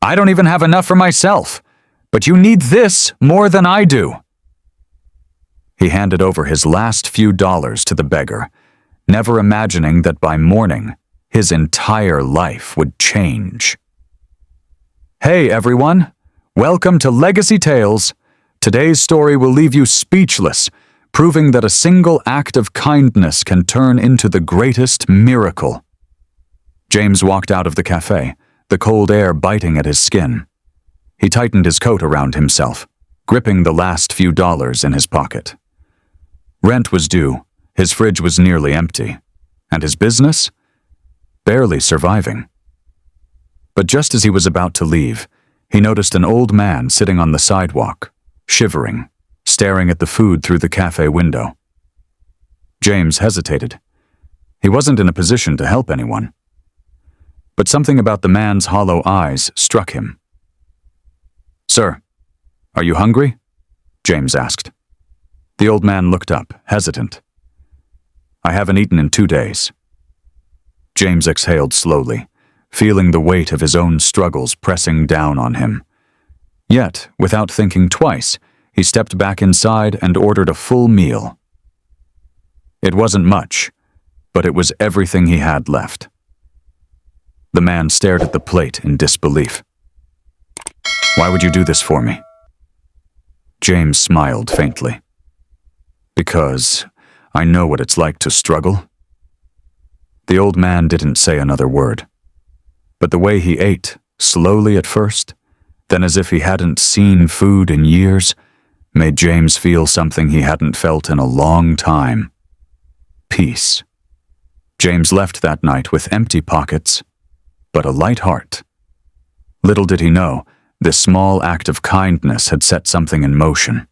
I don't even have enough for myself, but you need this more than I do." He handed over his last few dollars to the beggar, never imagining that by morning, his entire life would change. Hey everyone, welcome to Legacy Tales. Today's story will leave you speechless, proving that a single act of kindness can turn into the greatest miracle. James walked out of the cafe, the cold air biting at his skin. He tightened his coat around himself, gripping the last few dollars in his pocket. Rent was due, his fridge was nearly empty, and his business? Barely surviving. But just as he was about to leave, he noticed an old man sitting on the sidewalk, shivering, staring at the food through the cafe window. James hesitated. He wasn't in a position to help anyone. But something about the man's hollow eyes struck him. "Sir, are you hungry?" James asked. The old man looked up, hesitant. "I haven't eaten in 2 days." James exhaled slowly, feeling the weight of his own struggles pressing down on him. Yet, without thinking twice, he stepped back inside and ordered a full meal. It wasn't much, but it was everything he had left. The man stared at the plate in disbelief. "Why would you do this for me?" James smiled faintly. "Because I know what it's like to struggle." The old man didn't say another word, but the way he ate, slowly at first, then as if he hadn't seen food in years, made James feel something he hadn't felt in a long time. Peace. James left that night with empty pockets, but a light heart. Little did he know, this small act of kindness had set something in motion.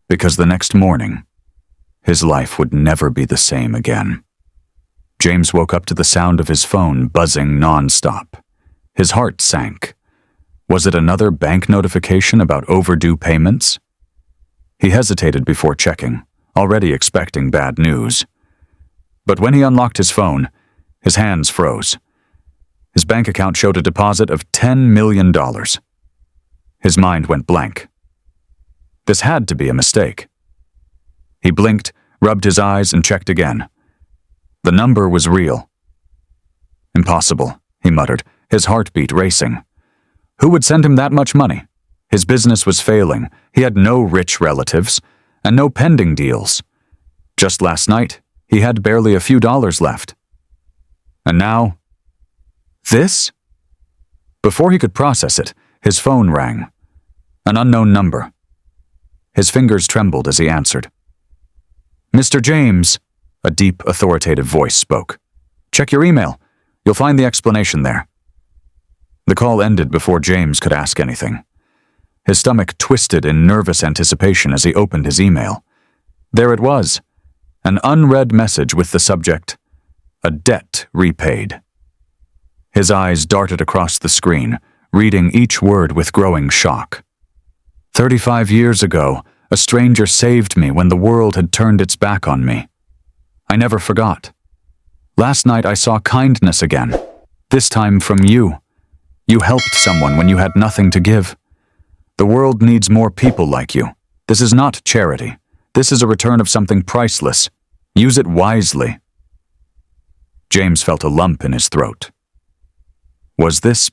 Because the next morning, his life would never be the same again. James woke up to the sound of his phone buzzing non-stop. His heart sank. Was it another bank notification about overdue payments? He hesitated before checking, already expecting bad news. But when he unlocked his phone, his hands froze. His bank account showed a deposit of $10 million. His mind went blank. This had to be a mistake. He blinked, rubbed his eyes, and checked again. The number was real. "Impossible," he muttered, his heartbeat racing. Who would send him that much money? His business was failing. He had no rich relatives, and no pending deals. Just last night, he had barely a few dollars left. And now, this? Before he could process it, his phone rang. An unknown number. His fingers trembled as he answered. "Mr. James," a deep, authoritative voice spoke. "Check your email. You'll find the explanation there." The call ended before James could ask anything. His stomach twisted in nervous anticipation as he opened his email. There it was, an unread message with the subject, "A debt repaid." His eyes darted across the screen, reading each word with growing shock. 35 years ago, a stranger saved me when the world had turned its back on me. I never forgot. Last night I saw kindness again, this time from you. You helped someone when you had nothing to give. The world needs more people like you. This is not charity. This is a return of something priceless. Use it wisely. James felt a lump in his throat. Was this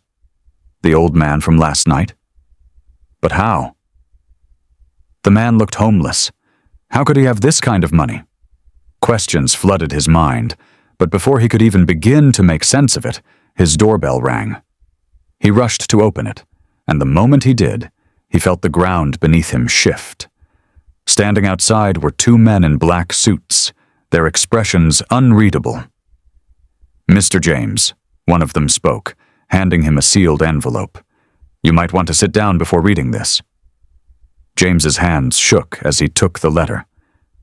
the old man from last night? But how? The man looked homeless. How could he have this kind of money? Questions flooded his mind, but before he could even begin to make sense of it, his doorbell rang. He rushed to open it, and the moment he did, he felt the ground beneath him shift. Standing outside were 2 men in black suits, their expressions unreadable. "Mr. James," one of them spoke, handing him a sealed envelope. "You might want to sit down before reading this." James's hands shook as he took the letter.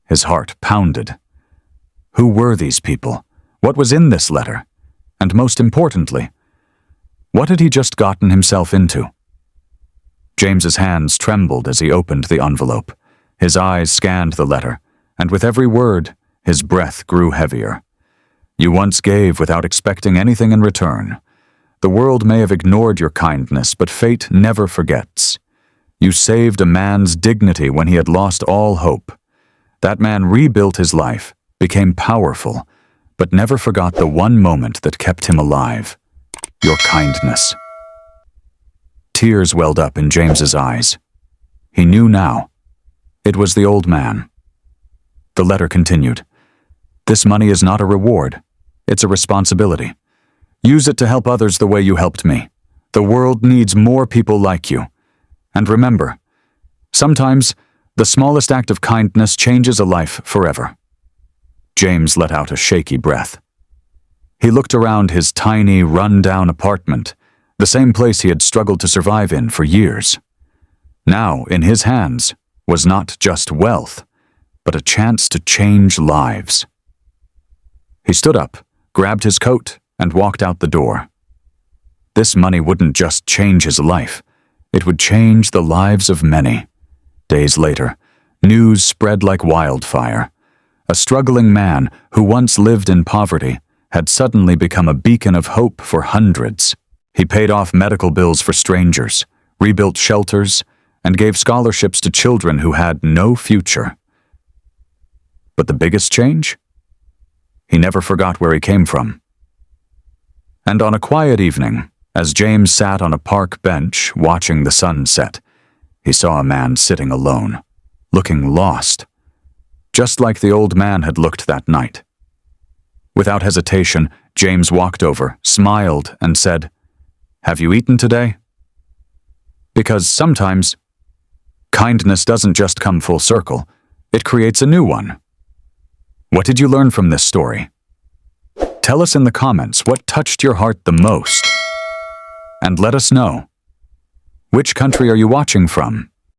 His heart pounded. Who were these people? What was in this letter? And most importantly, what had he just gotten himself into? James's hands trembled as he opened the envelope. His eyes scanned the letter, and with every word, his breath grew heavier. "You once gave without expecting anything in return. The world may have ignored your kindness, but fate never forgets. You saved a man's dignity when he had lost all hope. That man rebuilt his life, became powerful, but never forgot the one moment that kept him alive: your kindness. Tears welled up in James's eyes. He knew now. It was the old man. The letter continued. This money is not a reward. It's a responsibility. Use it to help others the way you helped me. The world needs more people like you. And remember, sometimes the smallest act of kindness changes a life forever. James let out a shaky breath. He looked around his tiny, run-down apartment, the same place he had struggled to survive in for years. Now, in his hands, was not just wealth, but a chance to change lives. He stood up, grabbed his coat, and walked out the door. This money wouldn't just change his life, it would change the lives of many. Days later, news spread like wildfire. A struggling man who once lived in poverty had suddenly become a beacon of hope for hundreds. He paid off medical bills for strangers, rebuilt shelters, and gave scholarships to children who had no future. But the biggest change? He never forgot where he came from. And on a quiet evening, as James sat on a park bench watching the sun set, he saw a man sitting alone, looking lost, just like the old man had looked that night. Without hesitation, James walked over, smiled, and said, "Have you eaten today?" Because sometimes, kindness doesn't just come full circle, it creates a new one. What did you learn from this story? Tell us in the comments what touched your heart the most. And let us know, which country are you watching from?